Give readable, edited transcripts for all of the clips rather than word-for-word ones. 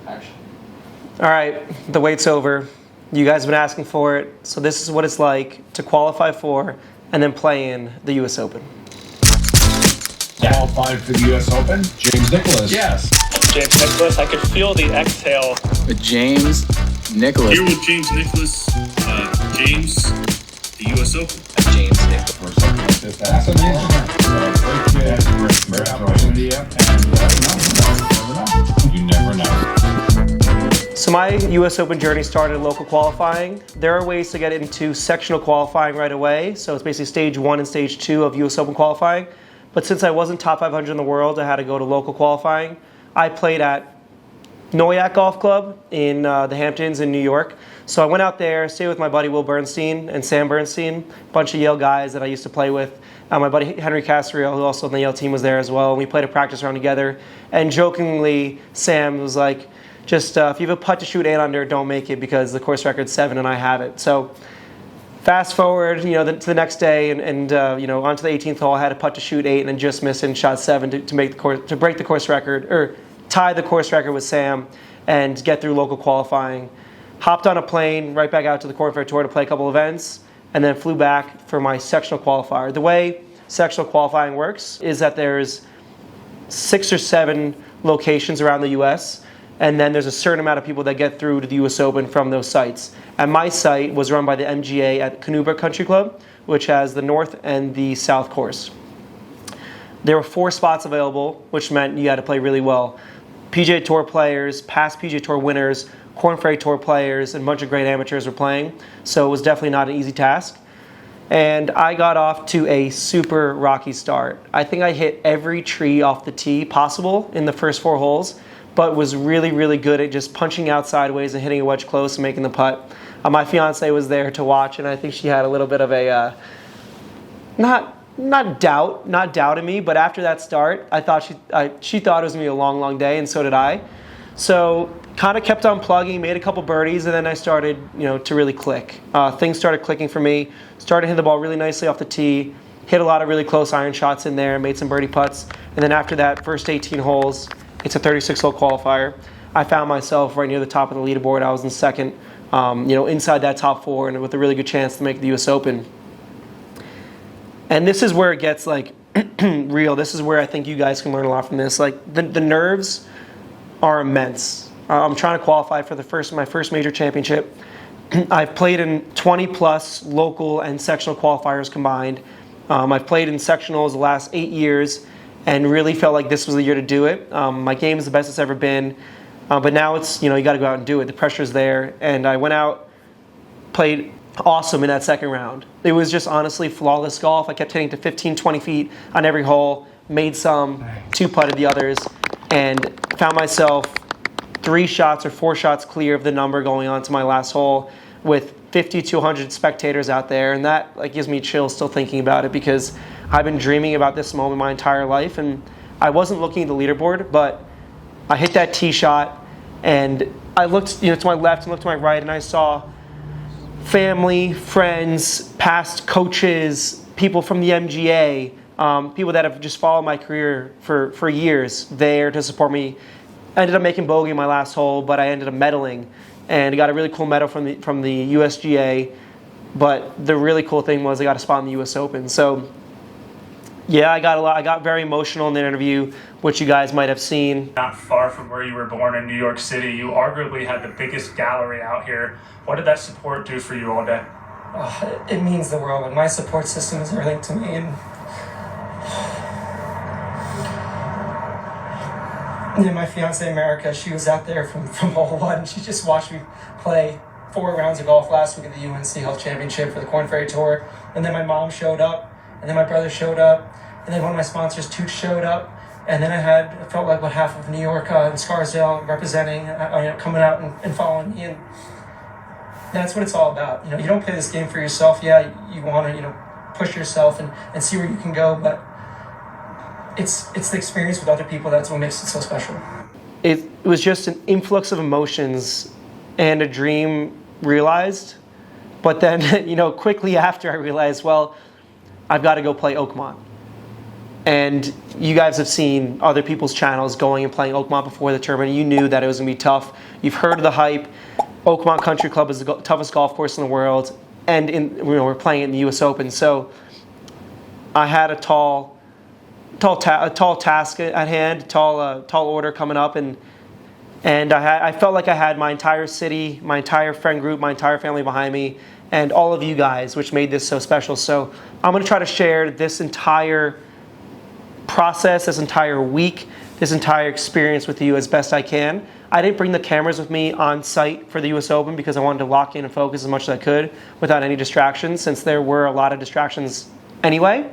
Action. All right, the wait's over. You guys have been asking for it, so this is what it's like to qualify for and then play in the U.S. Open. Qualified for the U.S. Open, James Nicholas. Yes. James Nicholas, I could feel the exhale. James Nicholas. Here with James Nicholas. James, the U.S. Open. James Nicholas. That's amazing. Great kid. Great opportunity. And you never know. So my U.S. Open journey started in local qualifying. There are ways to get into sectional qualifying right away. So it's basically stage 1 and stage 2 of U.S. Open qualifying. But since I wasn't top 500 in the world, I had to go to local qualifying. I played at Noyak Golf Club in the Hamptons in New York. So I went out there, stayed with my buddy Will Bernstein and Sam Bernstein, a bunch of Yale guys that I used to play with. My buddy Henry Casriel, who also on the Yale team, was there as well. And we played a practice round together. And jokingly, Sam was like, just if you have a putt to shoot 8 under, don't make it because the course record's 7 and I have it. So fast forward, to the next day and onto the 18th hole, I had a putt to shoot 8 and then just missed and shot 7 to make the course, to break the course record or tie the course record with Sam and get through local qualifying. Hopped on a plane right back out to the Corn Ferry Tour to play a couple events and then flew back for my sectional qualifier. The way sectional qualifying works is that there's 6 or 7 locations around the U.S. and then there's a certain amount of people that get through to the U.S. Open from those sites. And my site was run by the MGA at Canuba Country Club, which has the north and the south course. There were 4 spots available, which meant you had to play really well. PGA Tour players, past PGA Tour winners, Corn Ferry Tour players, and a bunch of great amateurs were playing. So it was definitely not an easy task. And I got off to a super rocky start. I think I hit every tree off the tee possible in the first 4 holes, but was really, really good at just punching out sideways and hitting a wedge close and making the putt. My fiance was there to watch, and I think she had a little bit of a not doubting me, but after that start, I thought she thought it was gonna be a long, long day, and so did I. So kind of kept on plugging, made a couple birdies, and then I started, to really click. Things started clicking for me. Started hitting the ball really nicely off the tee. Hit a lot of really close iron shots in there, made some birdie putts, and then after that, first 18 holes, it's a 36-hole qualifier. I found myself right near the top of the leaderboard. I was in second, inside that top 4, and with a really good chance to make the U.S. Open. And this is where it gets real. This is where I think you guys can learn a lot from this. The nerves are immense. I'm trying to qualify for my first major championship. I've played in 20-plus local and sectional qualifiers combined. I've played in sectionals the last 8 years and really felt like this was the year to do it. My game is the best it's ever been. But now it's, you got to go out and do it. The pressure's there. And I went out, played awesome in that second round. It was just honestly flawless golf. I kept hitting to 15, 20 feet on every hole, made some, 2-putted the others, and found myself 3 shots or 4 shots clear of the number going on to my last hole with 50 to 100 spectators out there. And that gives me chills still thinking about it because I've been dreaming about this moment my entire life. And I wasn't looking at the leaderboard, but I hit that tee shot and I looked to my left and looked to my right and I saw family, friends, past coaches, people from the MGA, people that have just followed my career for years there to support me. I ended up making bogey in my last hole, but I ended up medaling and got a really cool medal from the USGA. But the really cool thing was I got a spot in the US Open. So yeah, I got very emotional in the interview, which you guys might have seen. Not far from where you were born in New York City, you arguably had the biggest gallery out here. What did that support do for you all day? It means the world, and my support system is everything to me. And my fiance America, she was out there from hole 1. She just watched me play 4 rounds of golf last week at the UNC Health Championship for the Corn Ferry Tour. And then my mom showed up, and then my brother showed up, and then one of my sponsors, Toots, showed up. And then I felt like half of New York and Scarsdale representing, coming out and following me. And that's what it's all about. You don't play this game for yourself. Yeah, you want to, push yourself and see where you can go, but it's the experience with other people that's what makes it so special. It was just an influx of emotions and a dream realized. But then, quickly after I realized, well, I've got to go play Oakmont. And you guys have seen other people's channels going and playing Oakmont before the tournament. You knew that it was going to be tough. You've heard of the hype. Oakmont Country Club is the toughest golf course in the world, and we're playing it in the U.S. Open. So I had a tall task at hand, tall order coming up, and I felt like I had my entire city, my entire friend group, my entire family behind me, and all of you guys, which made this so special. So I'm going to try to share this entire process, this entire week, this entire experience with you as best I can. I didn't bring the cameras with me on site for the US Open because I wanted to lock in and focus as much as I could without any distractions, since there were a lot of distractions anyway.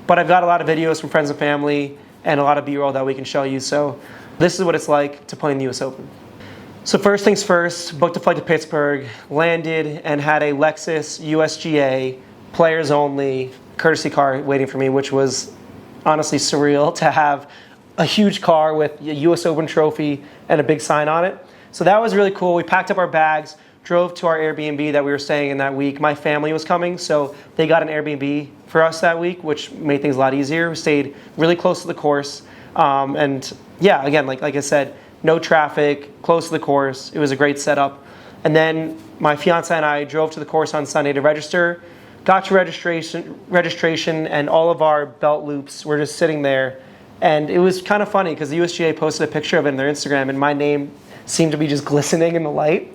But I've got a lot of videos from friends and family and a lot of B-roll that we can show you. So this is what it's like to play in the US Open. So first things first, booked a flight to Pittsburgh, landed, and had a Lexus USGA players only courtesy car waiting for me, which was honestly surreal to have a huge car with a US Open trophy and a big sign on it. So that was really cool. We packed up our bags, drove to our Airbnb that we were staying in that week. My family was coming, so they got an Airbnb for us that week, which made things a lot easier. We stayed really close to the course. And yeah, again, like I said, no traffic, close to the course. It was a great setup. And then my fiance and I drove to the course on Sunday to register. Got to registration, and all of our belt loops were just sitting there. And it was kind of funny because the USGA posted a picture of it in their Instagram, and my name seemed to be just glistening in the light.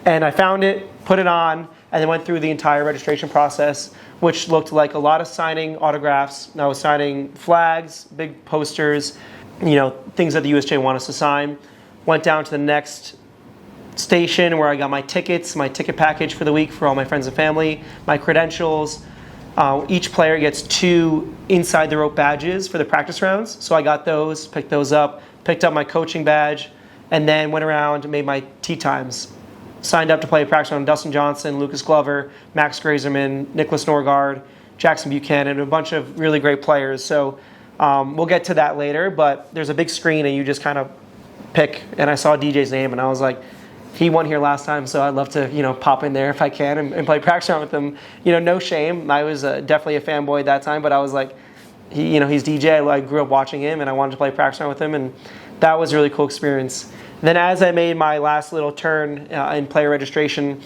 And I found it, put it on, and then went through the entire registration process, which looked like a lot of signing autographs. I was signing flags, big posters, things that the USGA want us to sign. Went down to the next station where I got my tickets, my ticket package for the week for all my friends and family, my credentials. Each player gets 2 inside the rope badges for the practice rounds. So I got those, picked those up, picked up my coaching badge, and then went around and made my tee times. Signed up to play a practice round with Dustin Johnson, Lucas Glover, Max Grazerman, Nicholas Norgard, Jackson Buchanan, a bunch of really great players. So we'll get to that later, but there's a big screen and you just kind of pick. And I saw DJ's name and I was like, he won here last time, so I'd love to, pop in there if I can and play practice round with him. No shame. I was definitely a fanboy at that time, but I was like, he's DJ. I grew up watching him, and I wanted to play practice round with him, and that was a really cool experience. Then as I made my last little turn in player registration,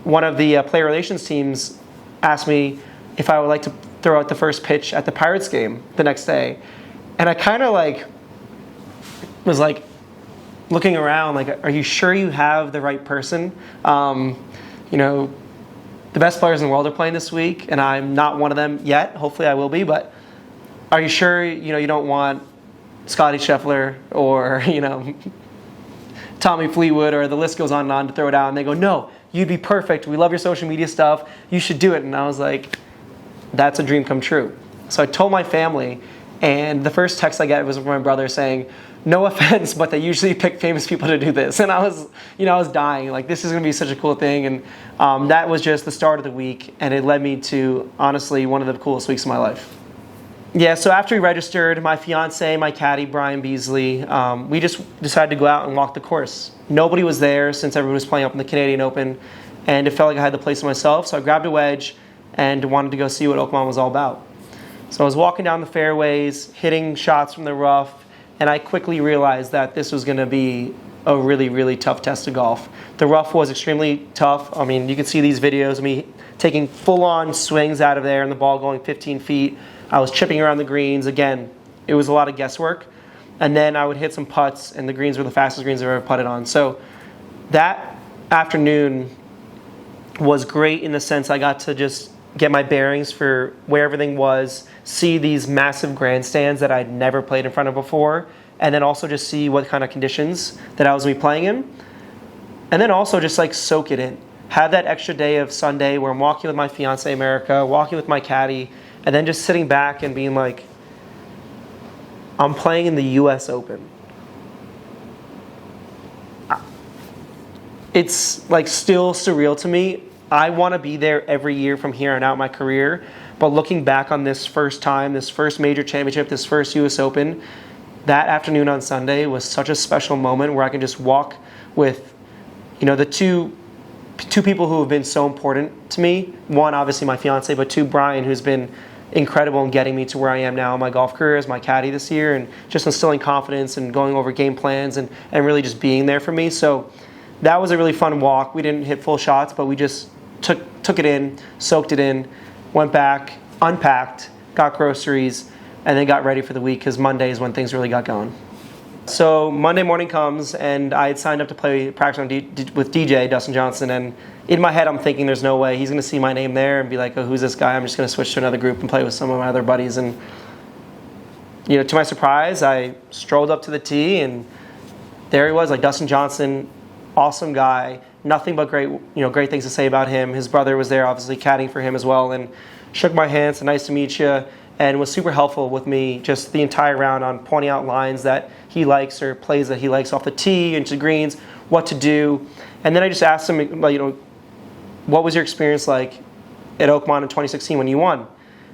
one of the player relations teams asked me if I would like to throw out the first pitch at the Pirates game the next day. And I kind of was looking around, are you sure you have the right person? The best players in the world are playing this week, and I'm not one of them yet. Hopefully I will be, but are you sure, you don't want Scotty Scheffler or, Tommy Fleetwood, or the list goes on and on to throw it out? And they go, no, you'd be perfect. We love your social media stuff. You should do it. And I was like, that's a dream come true. So I told my family, and the first text I got was from my brother saying, no offense, but they usually pick famous people to do this. And I was dying. This is going to be such a cool thing. And that was just the start of the week. And it led me to, honestly, one of the coolest weeks of my life. Yeah, so after we registered, my fiance, my caddy, Brian Beasley, we just decided to go out and walk the course. Nobody was there since everyone was playing up in the Canadian Open. And it felt like I had the place to myself. So I grabbed a wedge and wanted to go see what Oakmont was all about. So I was walking down the fairways, hitting shots from the rough, and I quickly realized that this was going to be a really, really tough test of golf. The rough was extremely tough. I mean, you can see these videos of me taking full-on swings out of there and the ball going 15 feet. I was chipping around the greens. Again, it was a lot of guesswork. And then I would hit some putts, and the greens were the fastest greens I've ever putted on. So that afternoon was great in the sense I got to just get my bearings for where everything was, see these massive grandstands that I'd never played in front of before, and then also just see what kind of conditions that I was going to be playing in. And then also just soak it in. Have that extra day of Sunday where I'm walking with my fiance America, walking with my caddy, and then just sitting back and being like, I'm playing in the US Open. It's still surreal to me. I want to be there every year from here on out in my career. But looking back on this first time, this first major championship, this first US Open, that afternoon on Sunday was such a special moment where I can just walk with, the two people who have been so important to me. One, obviously my fiance, but two, Brian, who's been incredible in getting me to where I am now in my golf career as my caddy this year, and just instilling confidence and going over game plans and really just being there for me. So that was a really fun walk. We didn't hit full shots, but we just took it in, soaked it in, went back, unpacked, got groceries, and then got ready for the week, because Monday is when things really got going. So Monday morning comes, and I had signed up to play practice with DJ, Dustin Johnson, and in my head I'm thinking there's no way he's going to see my name there and be like, oh, who's this guy? I'm just going to switch to another group and play with some of my other buddies. And to my surprise, I strolled up to the tee, and there he was, like Dustin Johnson, awesome guy, nothing but great things to say about him. His brother was there, obviously caddying for him as well, and shook my hand, said nice to meet you, and was super helpful with me just the entire round on pointing out lines that he likes or plays that he likes off the tee into greens, what to do. And then I just asked him, what was your experience like at Oakmont in 2016 when you won?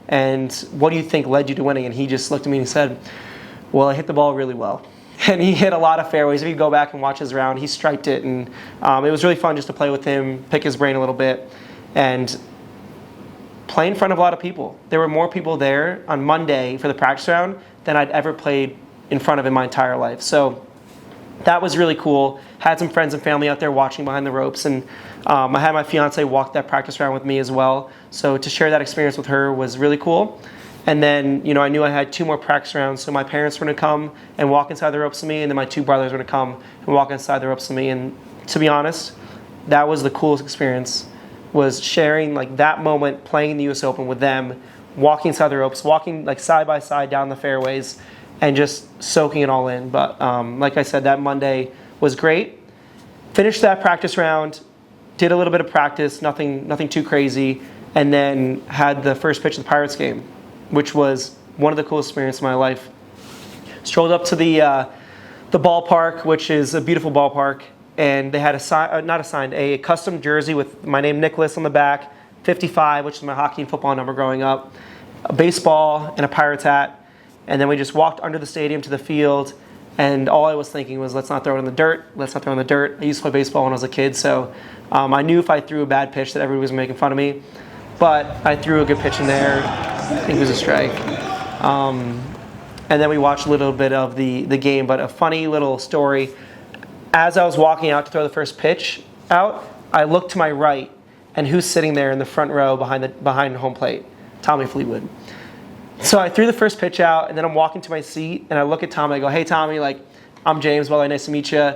And what do you think led you to winning? And he just looked at me and he said, well, I hit the ball really well. And he hit a lot of fairways. If you go back and watch his round, he striped it. And it was really fun just to play with him, pick his brain a little bit, and play in front of a lot of people. There were more people there on Monday for the practice round than I'd ever played in front of in my entire life. So that was really cool. Had some friends and family out there watching behind the ropes, and I had my fiance walk that practice round with me as well. So to share that experience with her was really cool. And then, I knew I had 2 more practice rounds, so my parents were going to come and walk inside the ropes with me, and then my 2 brothers were going to come and walk inside the ropes with me. And to be honest, that was the coolest experience, was sharing that moment playing in the US Open with them, walking inside the ropes, walking side by side down the fairways, and just soaking it all in. But like I said, that Monday was great. Finished that practice round, did a little bit of practice, nothing too crazy, and then had the first pitch of the Pirates game, which was one of the coolest experiences of my life. Strolled up to the ballpark, which is a beautiful ballpark, and they had a custom jersey with my name, Nicholas, on the back, 55, which is my hockey and football number growing up, a baseball, and a Pirates hat. And then we just walked under the stadium to the field, and all I was thinking was, let's not throw it in the dirt. Let's not throw it in the dirt. I used to play baseball when I was a kid, so I knew if I threw a bad pitch that everybody was making fun of me. But I threw a good pitch in there. I think it was a strike. And then we watched a little bit of the game, but a funny little story. As I was walking out to throw the first pitch out, I looked to my right, and who's sitting there in the front row behind home plate? Tommy Fleetwood. So I threw the first pitch out, and then I'm walking to my seat, and I look at Tommy. I go, hey, Tommy, I'm James. Well, nice to meet you.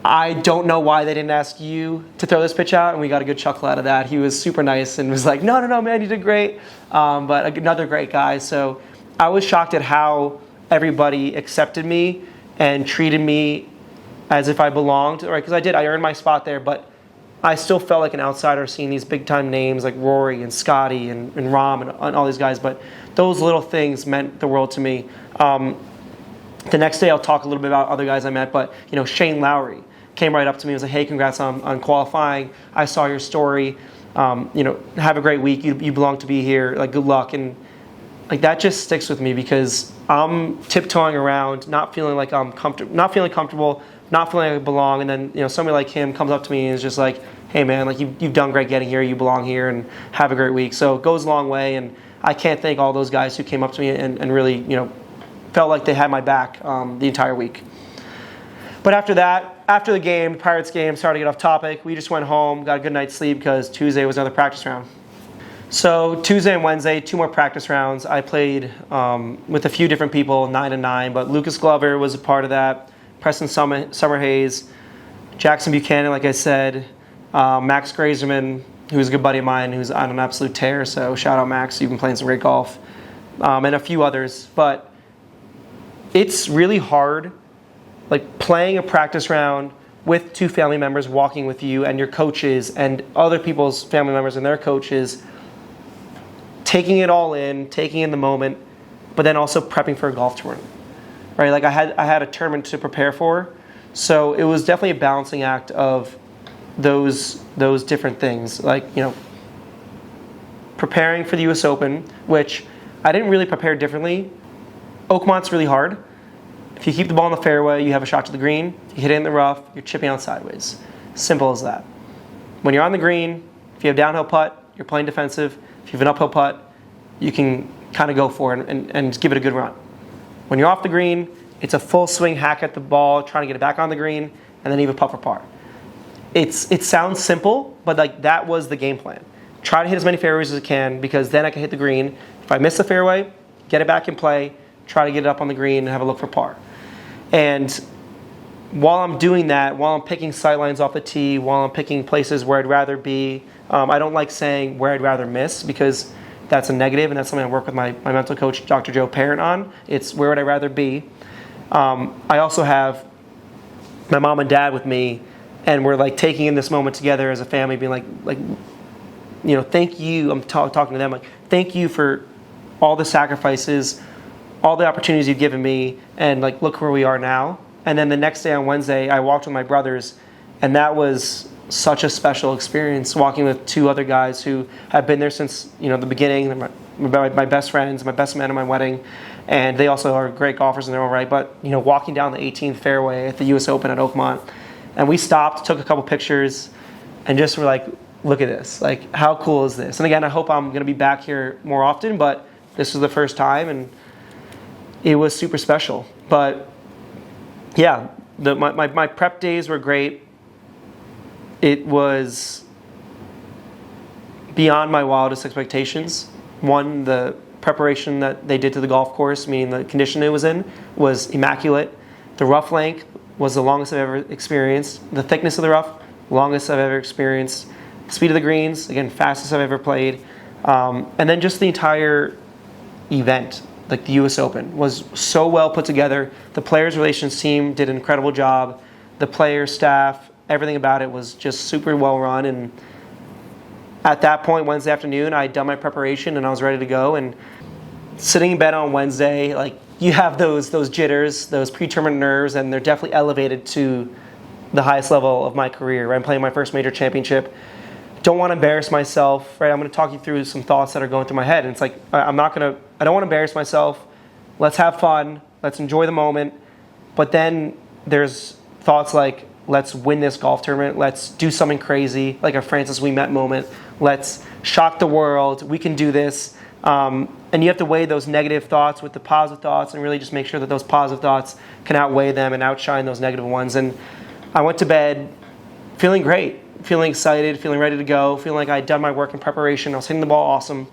I don't know why they didn't ask you to throw this pitch out, and we got a good chuckle out of that. He was super nice and was like, no, man, you did great. But another great guy. So I was shocked at how everybody accepted me and treated me as if I belonged, right? Because I earned my spot there, but I still felt like an outsider seeing these big-time names like Rory and Scotty and Rahm and all these guys. But those little things meant the world to me. The next day I'll talk a little bit about other guys I met, but Shane Lowry came right up to me and was like, hey, congrats on qualifying. I saw your story. Have a great week. You belong to be here. Good luck. And that just sticks with me, because I'm tiptoeing around, not feeling like I'm comfortable, not feeling like I belong. And then somebody like him comes up to me and is just like, hey man, you've done great getting here. You belong here, and have a great week. So it goes a long way, and I can't thank all those guys who came up to me and really felt like they had my back the entire week. But after that, after the game, the Pirates game, sorry to get off topic, we just went home, got a good night's sleep, because Tuesday was another practice round. So Tuesday and Wednesday, 2 more practice rounds. I played with a few different people, 9 and 9, but Lucas Glover was a part of that, Preston Summerhays, Jackson Buchanan, like I said, Max Grazerman, who's a good buddy of mine, who's on an absolute tear, so shout out Max, you've been playing some great golf, and a few others. But it's really hard, playing a practice round with 2 family members walking with you and your coaches and other people's family members and their coaches, taking it all in, taking in the moment, but then also prepping for a golf tournament, right? I had a tournament to prepare for, so it was definitely a balancing act of those different things, preparing for the US Open, which I didn't really prepare differently. Oakmont's really hard. If you keep the ball in the fairway, you have a shot to the green. If you hit it in the rough, you're chipping out sideways. Simple as that. When you're on the green, if you have downhill putt, you're playing defensive. If you have an uphill putt, you can kind of go for it and give it a good run. When you're off the green, it's a full swing hack at the ball, trying to get it back on the green, and then even putt for par. It sounds simple, but like that was the game plan. Try to hit as many fairways as I can, because then I can hit the green. If I miss the fairway, get it back in play, try to get it up on the green and have a look for par. And while I'm doing that, while I'm picking sight lines off the tee, while I'm picking places where I'd rather be, I don't like saying where I'd rather miss, because that's a negative, and that's something I work with my mental coach, Dr. Joe Parent, on. It's where would I rather be. I also have my mom and dad with me, and we're like taking in this moment together as a family, being like, thank you. I'm talking to them like, thank you for all the sacrifices, all the opportunities you've given me, and like, look where we are now. And then the next day on Wednesday, I walked with my brothers, and that was such a special experience, walking with two other guys who have been there since the beginning. They're my best friends, my best men at my wedding, and they also are great golfers in their own right. But walking down the 18th fairway at the U.S. Open at Oakmont, and we stopped, took a couple pictures, and just were like, look at this. Like, how cool is this? And again, I hope I'm going to be back here more often, but this was the first time, and it was super special. But yeah, my prep days were great. It was beyond my wildest expectations. One, the preparation that they did to the golf course, meaning the condition it was in, was immaculate. The rough length was the longest I've ever experienced. The thickness of the rough, longest I've ever experienced. The speed of the greens, again, fastest I've ever played. And then just the entire event, like the U.S. Open, was so well put together. The players' relations team did an incredible job. The players, staff, everything about it was just super well run. And at that point, Wednesday afternoon, I had done my preparation and I was ready to go. And sitting in bed on Wednesday, like, you have those jitters, those pre-tournament nerves, and they're definitely elevated to the highest level of my career. Right? I'm playing my first major championship. Don't want to embarrass myself, right? I'm going to talk you through some thoughts that are going through my head. And it's like, I don't want to embarrass myself. Let's have fun. Let's enjoy the moment. But then there's thoughts like, let's win this golf tournament. Let's do something crazy, like a Francis We Met moment. Let's shock the world. We can do this. And you have to weigh those negative thoughts with the positive thoughts, and really just make sure that those positive thoughts can outweigh them and outshine those negative ones. And I went to bed feeling great, feeling excited, feeling ready to go, feeling like I had done my work in preparation. I was hitting the ball awesome.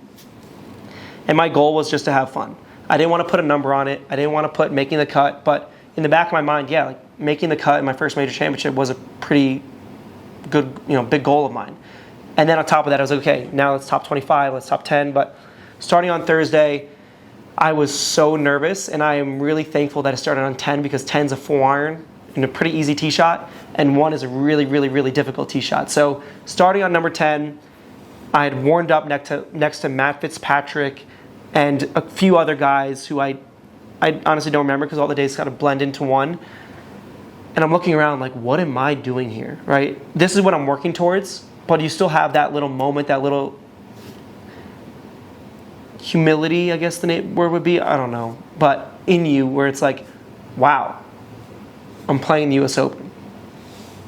And my goal was just to have fun. I didn't want to put a number on it. I didn't want to put making the cut. But in the back of my mind, yeah, like making the cut in my first major championship was a pretty good, big goal of mine. And then on top of that, I was like, okay, now let's top 25, let's top 10. But starting on Thursday, I was so nervous, and I am really thankful that I started on 10, because 10's a 4-iron and a pretty easy tee shot, and 1 is a really, really, really difficult tee shot. So starting on number 10, I had warmed up next to Matt Fitzpatrick and a few other guys who I honestly don't remember, because all the days kind of blend into one. And I'm looking around like, what am I doing here, right? This is what I'm working towards, but you still have that little moment, that little humility, I guess the word would be, I don't know, but in you, where it's like, wow, I'm playing the U.S. Open.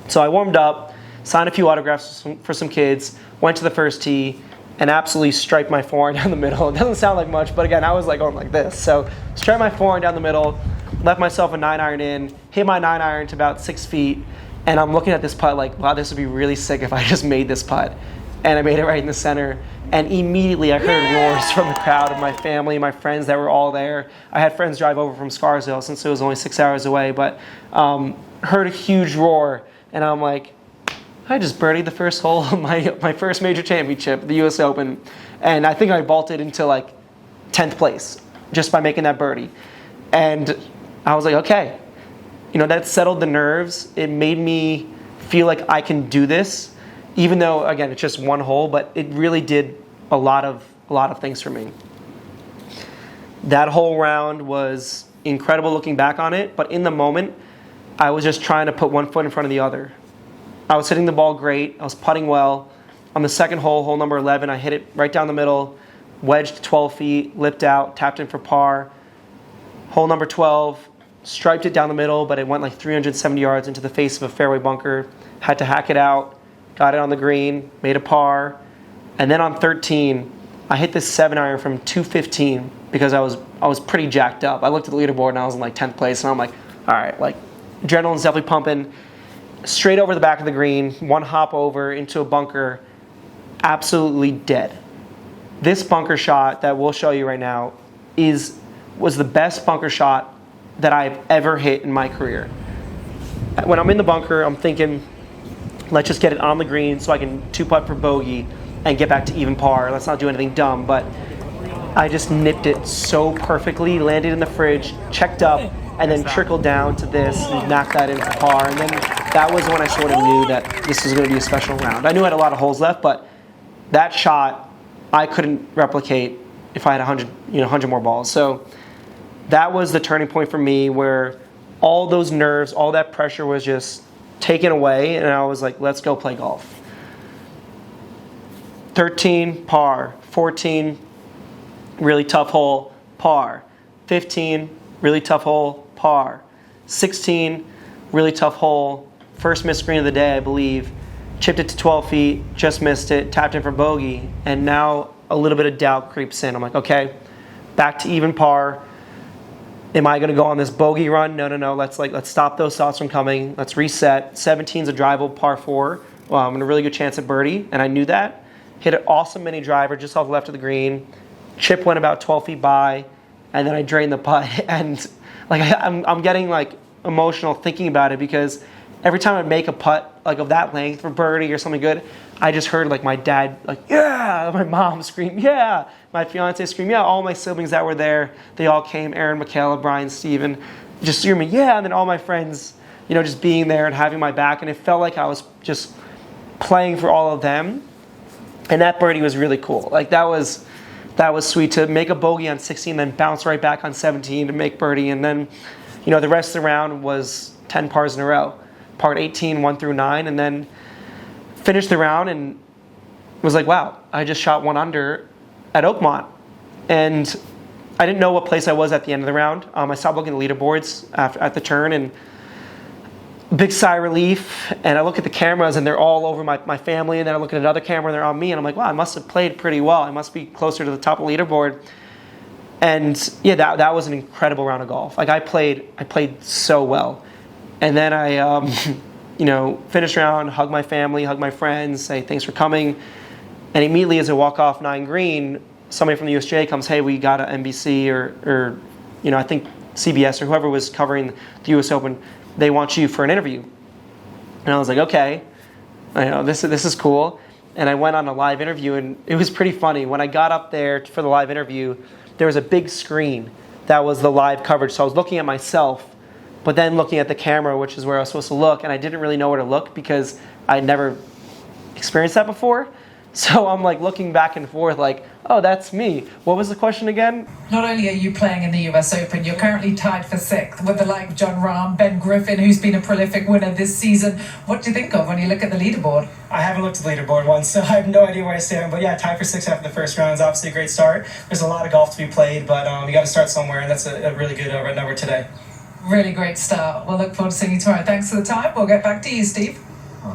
So I warmed up, signed a few autographs for some kids, went to the first tee, and absolutely striped my forehand down the middle. It doesn't sound like much, but again, I was like going like this. So striped my forehand down the middle, left myself a 9-iron in, hit my 9-iron to about 6 feet, and I'm looking at this putt like, wow, this would be really sick if I just made this putt. And I made it right in the center. And immediately I heard roars from the crowd of my family, my friends that were all there. I had friends drive over from Scarsdale, since it was only 6 hours away, but heard a huge roar. And I'm like, I just birdied the first hole of my first major championship, the U.S. Open. And I think I vaulted into like 10th place just by making that birdie. And I was like, okay, that settled the nerves. It made me feel like I can do this, even though, again, it's just one hole, but it really did a lot of things for me. That whole round was incredible looking back on it, but in the moment, I was just trying to put one foot in front of the other. I was hitting the ball great. I was putting well. On the second hole, hole number 11, I hit it right down the middle, wedged 12 feet, lipped out, tapped in for par. Hole number 12, striped it down the middle, but it went like 370 yards into the face of a fairway bunker. Had to hack it out, got it on the green, made a par. And then on 13, I hit this 7-iron from 215 because I was pretty jacked up. I looked at the leaderboard and I was in like 10th place, and I'm like, all right, like adrenaline's definitely pumping. Straight over the back of the green, one hop over into a bunker, absolutely dead. This bunker shot that we'll show you right now was the best bunker shot that I've ever hit in my career. When I'm in the bunker, I'm thinking, let's just get it on the green so I can 2-putt for bogey and get back to even par. Let's not do anything dumb. But I just nipped it so perfectly, landed in the fridge, checked up, and then trickled down to this and knocked that in for par. And then that was when I sort of knew that this was going to be a special round. I knew I had a lot of holes left, but that shot I couldn't replicate if I had 100 more balls. So that was the turning point for me, where all those nerves, all that pressure was just taken away, and I was like, let's go play golf. 13, par. 14, really tough hole, par. 15, really tough hole, par. 16, really tough hole, first missed green of the day, I believe. Chipped it to 12 feet, just missed it, tapped in for bogey, and now a little bit of doubt creeps in. I'm like, okay, back to even par. Am I going to go on this bogey run? No. Let's stop those thoughts from coming. Let's reset. 17's a drivable par 4. Well, I'm in a really good chance at birdie, and I knew that. Hit an awesome mini driver just off the left of the green. Chip went about 12 feet by, and then I drained the putt. And like I'm getting like emotional thinking about it, because every time I make a putt like of that length for birdie or something good, I just heard like my dad like, yeah, my mom scream, yeah, my fiance scream, yeah, all my siblings that were there, they all came, Aaron, Michaela, Brian, Steven, just screaming, yeah, and then all my friends, just being there and having my back, and it felt like I was just playing for all of them. And that birdie was really cool. Like that was sweet to make a bogey on 16, then bounce right back on 17 to make birdie, and then the rest of the round was 10 pars in a row. Par 18, 1 through 9, and then finished the round and was like, wow, I just shot 1 under at Oakmont. And I didn't know what place I was at the end of the round. I stopped looking at the leaderboards at the turn, and big sigh of relief. And I look at the cameras, and they're all over my family, and then I look at another camera, and they're on me, and I'm like, wow, I must have played pretty well. I must be closer to the top of the leaderboard. And yeah, that was an incredible round of golf. Like I played so well. And then I, finished around, hug my family, hug my friends, say thanks for coming. And immediately as I walk off 9 green, somebody from the USJ comes, hey, we got an NBC or I think CBS or whoever was covering the US Open, they want you for an interview. And I was like, okay, this is cool. And I went on a live interview, and it was pretty funny. When I got up there for the live interview, there was a big screen that was the live coverage. So I was looking at myself, but then looking at the camera, which is where I was supposed to look, and I didn't really know where to look because I'd never experienced that before. So I'm like looking back and forth like, oh, that's me. What was the question again? Not only are you playing in the US Open, you're currently tied for 6th with the like of John Rahm, Ben Griffin, who's been a prolific winner this season. What do you think of when you look at the leaderboard? I haven't looked at the leaderboard once, so I have no idea where I stand. But yeah, tied for 6th after the first round is obviously a great start. There's a lot of golf to be played, but you got to start somewhere, and that's a really good red number today. Really great start. We'll look forward to seeing you tomorrow. Thanks for the time. We'll get back to you, Steve.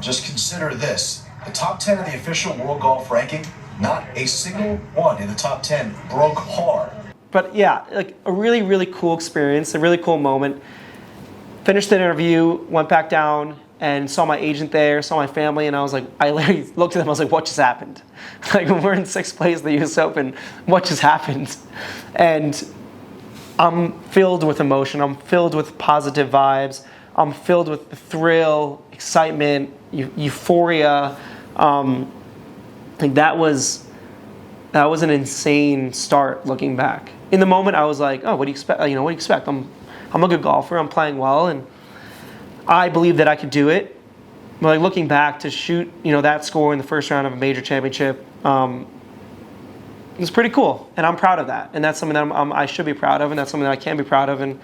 Just consider this. The top 10 of the official world golf ranking, not a single one in the top 10 broke par. But yeah, like a really, really cool experience, a really cool moment. Finished the interview, went back down and saw my agent there, saw my family, and I was like, I literally looked at them, I was like, what just happened? Like, we're in 6th place of the US Open, what just happened? And I'm filled with emotion, I'm filled with positive vibes, I'm filled with thrill, excitement, euphoria. Like that was an insane start looking back. In the moment, I was like, oh, what do you expect? What do you expect? I'm a good golfer, I'm playing well, and I believe that I could do it. But like looking back to shoot, that score in the first round of a major championship, it's pretty cool, and I'm proud of that. And that's something that I should be proud of, and that's something that I can be proud of. And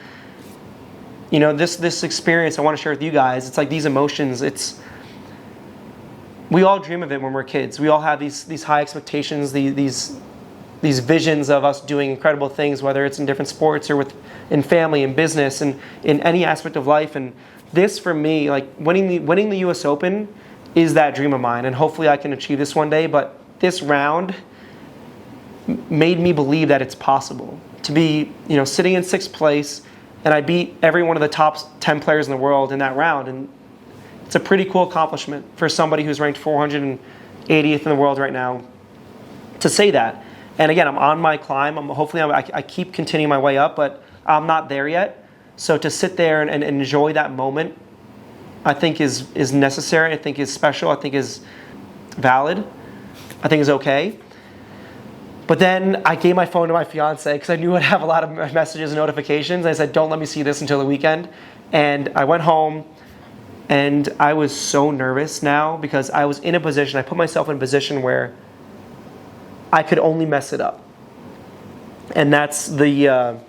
this experience I want to share with you guys. It's like these emotions. We all dream of it when we're kids. We all have these high expectations, these visions of us doing incredible things, whether it's in different sports or in family and business and in any aspect of life. And this, for me, like winning the US Open is that dream of mine, and hopefully I can achieve this one day. But this round, made me believe that it's possible to be, sitting in 6th place, and I beat every one of the top 10 players in the world in that round. And it's a pretty cool accomplishment for somebody who's ranked 480th in the world right now to say that. And again, I'm on my climb. I keep continuing my way up, but I'm not there yet. So to sit there and enjoy that moment, I think is necessary. I think is special. I think is valid. I think is okay. But then I gave my phone to my fiance because I knew I'd have a lot of messages and notifications. I said, don't let me see this until the weekend. And I went home, and I was so nervous now because I was in a position, I put myself in a position where I could only mess it up. And that's the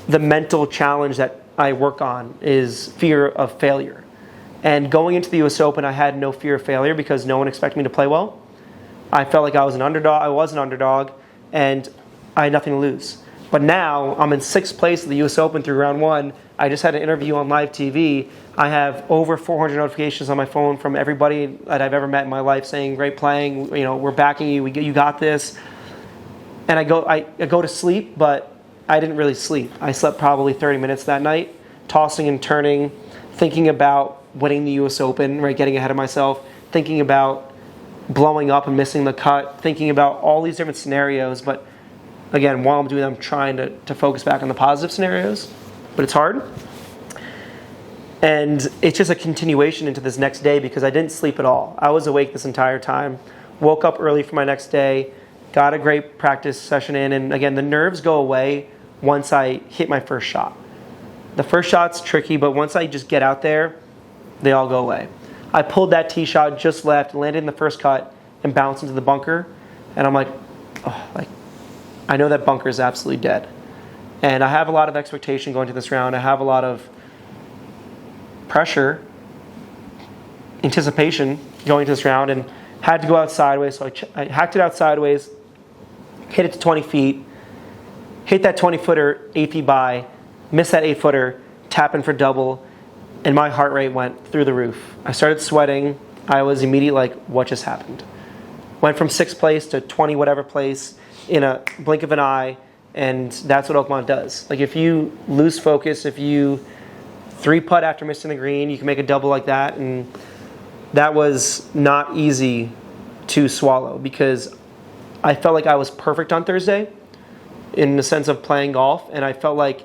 mental challenge that I work on, is fear of failure. And going into the US Open, I had no fear of failure because no one expected me to play well. I felt like I was an underdog. I was an underdog, and I had nothing to lose. But now I'm in 6th place at the US Open through round 1. I just had an interview on live TV. I have over 400 notifications on my phone from everybody that I've ever met in my life saying, "Great playing. We're backing you. You got this." And I go to sleep, but I didn't really sleep. I slept probably 30 minutes that night, tossing and turning, thinking about winning the US Open, right, getting ahead of myself, thinking about blowing up and missing the cut, thinking about all these different scenarios. But again, while I'm doing that, I'm trying to focus back on the positive scenarios, but it's hard. And it's just a continuation into this next day because I didn't sleep at all. I was awake this entire time, woke up early for my next day, got a great practice session in, and again, the nerves go away once I hit my first shot. The first shot's tricky, but once I just get out there, they all go away. I pulled that tee shot just left, landed in the first cut, and bounced into the bunker. And I'm like, I know that bunker is absolutely dead. And I have a lot of expectation going to this round. I have a lot of pressure, anticipation going to this round, and had to go out sideways. So I hacked it out sideways, hit it to 20 feet, hit that 20-footer 8 feet by, missed that 8-footer, tapping for double, and my heart rate went through the roof. I started sweating. I was immediately like, what just happened? Went from 6th place to 20 whatever place in a blink of an eye, and that's what Oakmont does. Like, if you lose focus, if you 3-putt after missing the green, you can make a double like that, and that was not easy to swallow because I felt like I was perfect on Thursday in the sense of playing golf, and I felt like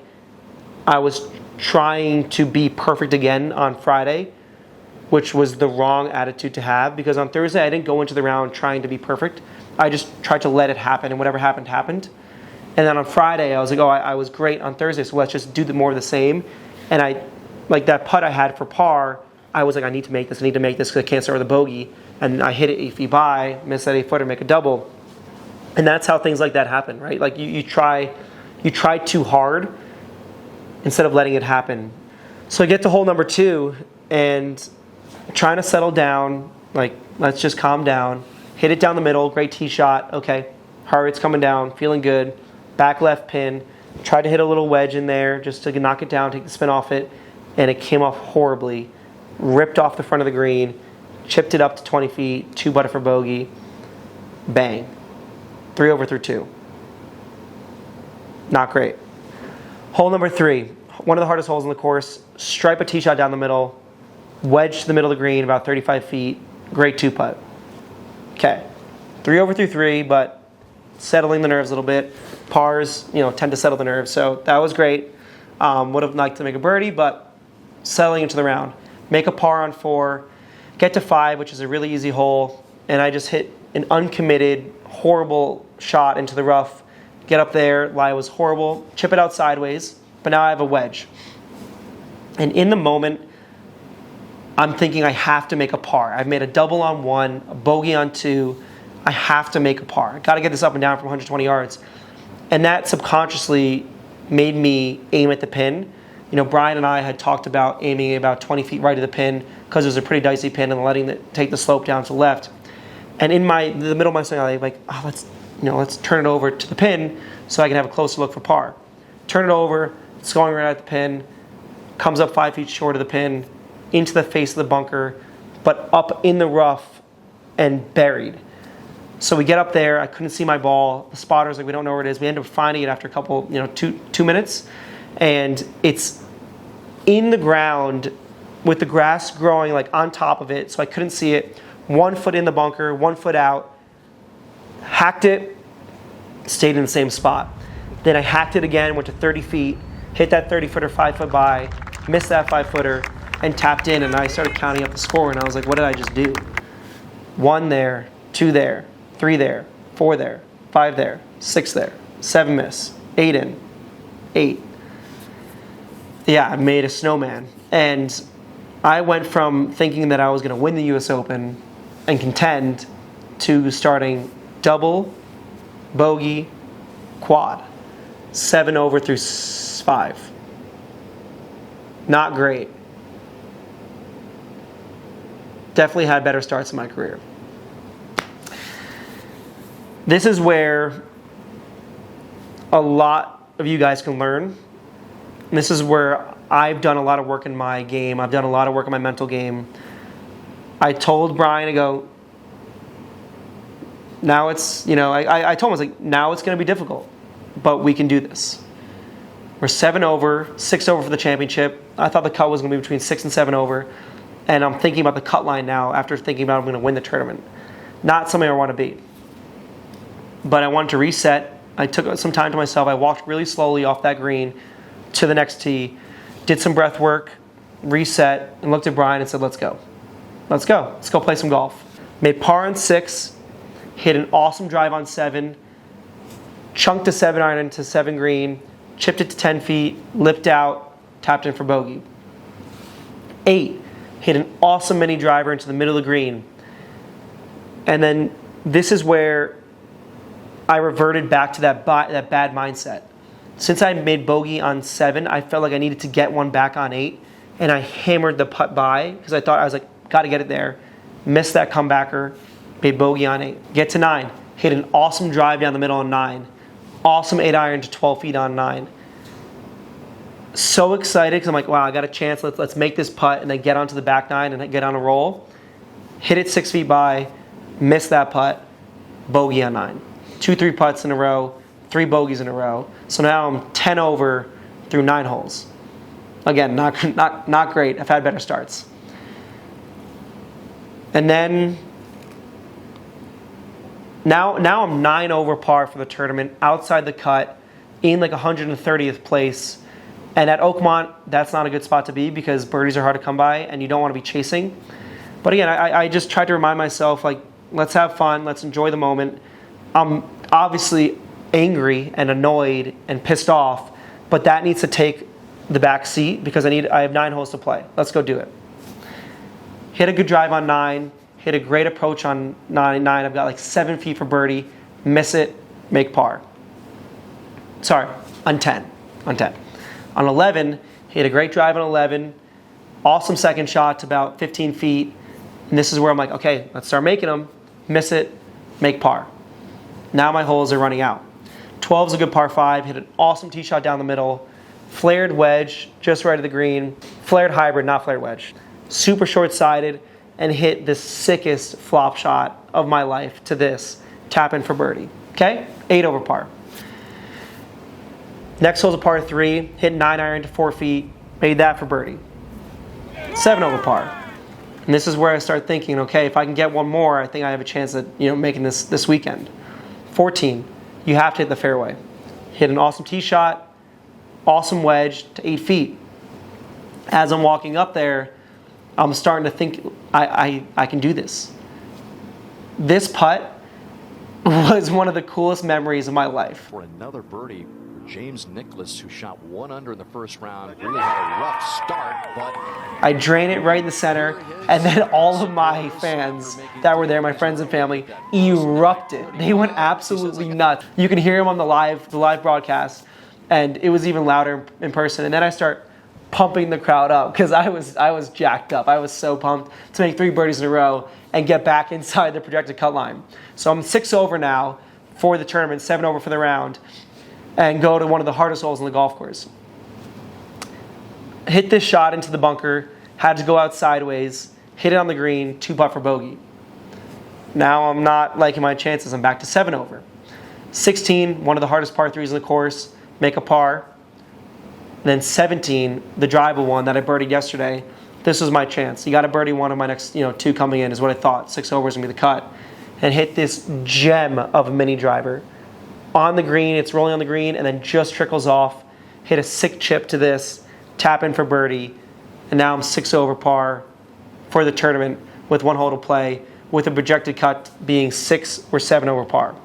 I was trying to be perfect again on Friday, which was the wrong attitude to have because on Thursday I didn't go into the round trying to be perfect. I just tried to let it happen, and whatever happened, happened. And then on Friday I was like, I was great on Thursday, so let's just do more of the same. And I, like that putt I had for par, I was like, I need to make this because I can't start with a bogey. And I hit it 8 feet by, missed that 8-footer, make a double. And that's how things like that happen, right? Like you try too hard instead of letting it happen. So I get to hole number 2 and trying to settle down, like let's just calm down, hit it down the middle, great tee shot, okay, heart rate's coming down, feeling good, back left pin, tried to hit a little wedge in there just to knock it down, take the spin off it, and it came off horribly, ripped off the front of the green, chipped it up to 20 feet, 2-putter for bogey, bang, 3 over through 2. Not great. Hole number 3, one of the hardest holes in the course, stripe a tee shot down the middle, wedge to the middle of the green, about 35 feet, great 2-putt. Okay, 3 over through 3, but settling the nerves a little bit. Pars, tend to settle the nerves, so that was great. Would have liked to make a birdie, but settling into the round. Make a par on 4, get to 5, which is a really easy hole, and I just hit an uncommitted, horrible shot into the rough. Get up there, lie was horrible, chip it out sideways, but now I have a wedge. And in the moment, I'm thinking I have to make a par. I've made a double on 1, a bogey on 2. I have to make a par. Got to get this up and down from 120 yards. And that subconsciously made me aim at the pin. Brian and I had talked about aiming about 20 feet right of the pin because it was a pretty dicey pin and letting it take the slope down to the left. And in the middle of my swing, I was like, let's turn it over to the pin so I can have a closer look for par. Turn it over, it's going right at the pin, comes up 5 feet short of the pin, into the face of the bunker, but up in the rough and buried. So we get up there. I couldn't see my ball. The spotter's like, we don't know where it is. We end up finding it after a couple, two minutes. And it's in the ground with the grass growing like on top of it. So I couldn't see it. 1 foot in the bunker, 1 foot out. Hacked it, stayed in the same spot. Then I hacked it again, went to 30 feet, hit that 30-footer 5-foot by, missed that 5-footer, and tapped in, and I started counting up the score, and I was like, what did I just do? 1 there, 2 there, 3 there, 4 there, 5 there, 6 there, 7 miss, 8 in, 8. Yeah, I made a snowman. And I went from thinking that I was going to win the US Open and contend to starting double, bogey, quad. 7 over through 5. Not great. Definitely had better starts in my career. This is where a lot of you guys can learn. And this is where I've done a lot of work in my game. I've done a lot of work in my mental game. I told Brian, I go, now it's, I told him, I was like, now it's going to be difficult, but we can do this. We're 7 over, 6 over for the championship. I thought the cut was going to be between 6 and 7 over. And I'm thinking about the cut line now after thinking about I'm going to win the tournament. Not something I want to beat. But I wanted to reset. I took some time to myself. I walked really slowly off that green to the next tee, did some breath work, reset, and looked at Brian and said, let's go. Let's go. Let's go play some golf. Made par on 6, hit an awesome drive on 7, chunked a 7-iron into 7 green, chipped it to 10 feet, lipped out, tapped in for bogey. 8, hit an awesome mini driver into the middle of the green. And then this is where I reverted back to that bad mindset. Since I made bogey on 7, I felt like I needed to get one back on 8, and I hammered the putt by because I thought I was like, got to get it there. Missed that comebacker, made bogey on 8. Get to 9, hit an awesome drive down the middle on 9. Awesome 8-iron to 12 feet on 9. So excited because I'm like, wow, I got a chance. Let's make this putt and then get onto the back 9 and get on a roll. Hit it 6 feet by, missed that putt, bogey on 9. 2-3 putts in a row, 3 bogeys in a row. So now I'm 10 over through 9 holes. Again, not great. I've had better starts. And then now I'm 9 over par for the tournament, outside the cut, in like 130th place. And at Oakmont, that's not a good spot to be because birdies are hard to come by and you don't want to be chasing. But again, I just tried to remind myself, like, let's have fun, let's enjoy the moment. I'm obviously angry and annoyed and pissed off, but that needs to take the back seat because I have 9 holes to play. Let's go do it. Hit a good drive on 9, hit a great approach on 9. I've got like 7 feet for birdie, miss it, make par. Sorry, on 10. On 11, hit a great drive on 11, awesome second shot to about 15 feet, and this is where I'm like, okay, let's start making them, miss it, make par. Now my holes are running out. 12 is a good par 5, hit an awesome tee shot down the middle, flared wedge just right of the green, flared hybrid, not flared wedge. Super short-sided, and hit the sickest flop shot of my life to this, tap in for birdie. Okay? 8 over par. Next hole's a par 3, hit 9-iron to 4 feet, made that for birdie. 7 over par. And this is where I start thinking, okay, if I can get one more, I think I have a chance at making this weekend. 14, you have to hit the fairway. Hit an awesome tee shot, awesome wedge to 8 feet. As I'm walking up there, I'm starting to think, I can do this. This putt was one of the coolest memories of my life. For another birdie, James Nicklaus, who shot 1 under in the first round, really had a rough start, but I drain it right in the center, and then all of my fans that were there, my friends and family, erupted. They went absolutely nuts. You can hear them on the live broadcast, and it was even louder in person. And then I start pumping the crowd up because I was jacked up. I was so pumped to make 3 birdies in a row and get back inside the projected cut line. So I'm 6 over now for the tournament, 7 over for the round, and go to one of the hardest holes in the golf course. Hit this shot into the bunker, had to go out sideways, hit it on the green, 2 putt for bogey. Now I'm not liking my chances. I'm back to 7 over. 16, one of the hardest par 3s in the course, make a par. Then 17, the drivable one that I birdied yesterday. This was my chance. You got to birdie one of my next 2 coming in is what I thought. 6 over is going to be the cut. And hit this gem of a mini driver. On the green, it's rolling on the green, and then just trickles off. Hit a sick chip to this, tap in for birdie, and now I'm 6 over par for the tournament with 1 hole to play, with a projected cut being 6 or 7 over par.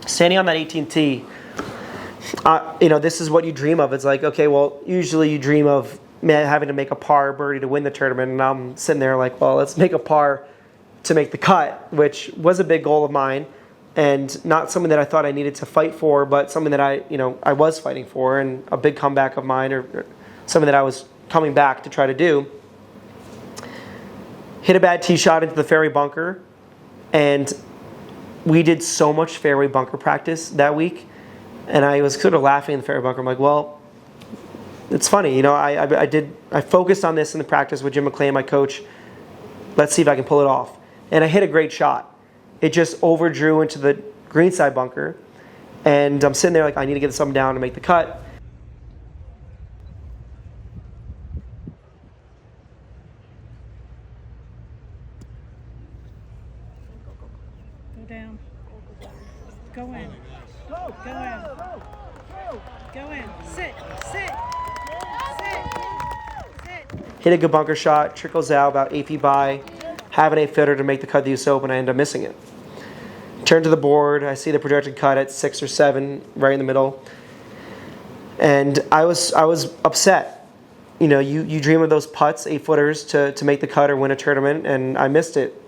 Standing on that 18 tee, this is what you dream of. It's like, okay, well, usually you dream of having to make a par birdie to win the tournament, and I'm sitting there like, well, let's make a par to make the cut, which was a big goal of mine, and not something that I thought I needed to fight for, but something that I was fighting for, and a big comeback of mine, or something that I was coming back to try to do. Hit a bad tee shot into the fairway bunker, and we did so much fairway bunker practice that week, and I was sort of laughing in the fairway bunker. I'm like, well, it's funny, I focused on this in the practice with Jim McClain, my coach. Let's see if I can pull it off. And I hit a great shot. It just overdrew into the greenside bunker, and I'm sitting there like, I need to get something down to make the cut. Go down. Go in. Go in. Go in. Sit. Sit. Hit a good bunker shot, trickles out about 8 feet by, have an 8-footer to make the cut of the US Open, I end up missing it. Turn to the board, I see the projected cut at 6 or 7, right in the middle, and I was upset. You dream of those putts, 8-footers, to make the cut or win a tournament, and I missed it.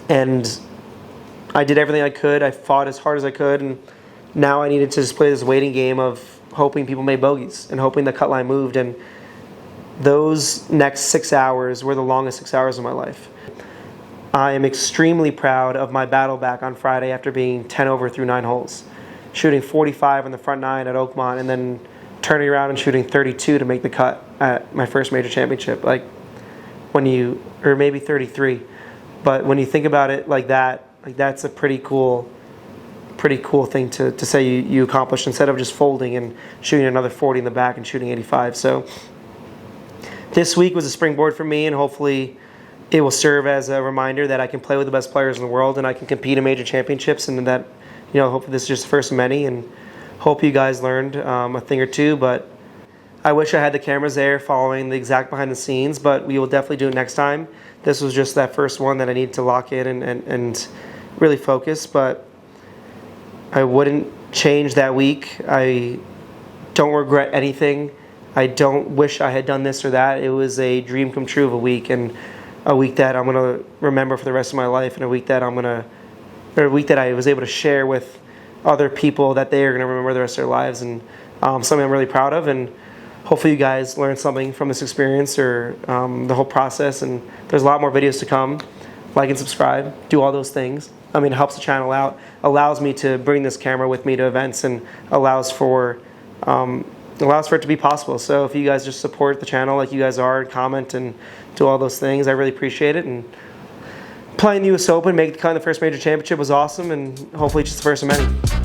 And I did everything I could, I fought as hard as I could, and now I needed to just play this waiting game of hoping people made bogeys and hoping the cut line moved, and those next 6 hours were the longest 6 hours of my life. I am extremely proud of my battle back on Friday after being 10 over through 9 holes. Shooting 45 on the front 9 at Oakmont, and then turning around and shooting 32 to make the cut at my first major championship. Or maybe 33. But when you think about it like that, that's a pretty cool thing to say you accomplished, instead of just folding and shooting another 40 in the back and shooting 85. So this week was a springboard for me, and hopefully it will serve as a reminder that I can play with the best players in the world, and I can compete in major championships, and that, hopefully this is just the first of many, and hope you guys learned a thing or two. But I wish I had the cameras there following the exact behind the scenes, but we will definitely do it next time. This was just that first one that I needed to lock in and really focus, but I wouldn't change that week. I don't regret anything. I don't wish I had done this or that. It was a dream come true of a week, and a week that I'm going to remember for the rest of my life, and a week that I was able to share with other people that they are going to remember the rest of their lives, and something I'm really proud of. And hopefully you guys learned something from this experience, or the whole process. And there's a lot more videos to come. Like and subscribe, do all those things. It helps the channel out, allows me to bring this camera with me to events, and allows for it to be possible. So if you guys just support the channel like you guys are, and comment and do all those things, I really appreciate it. And playing the US Open, make the first major championship was awesome, and hopefully just the first of many.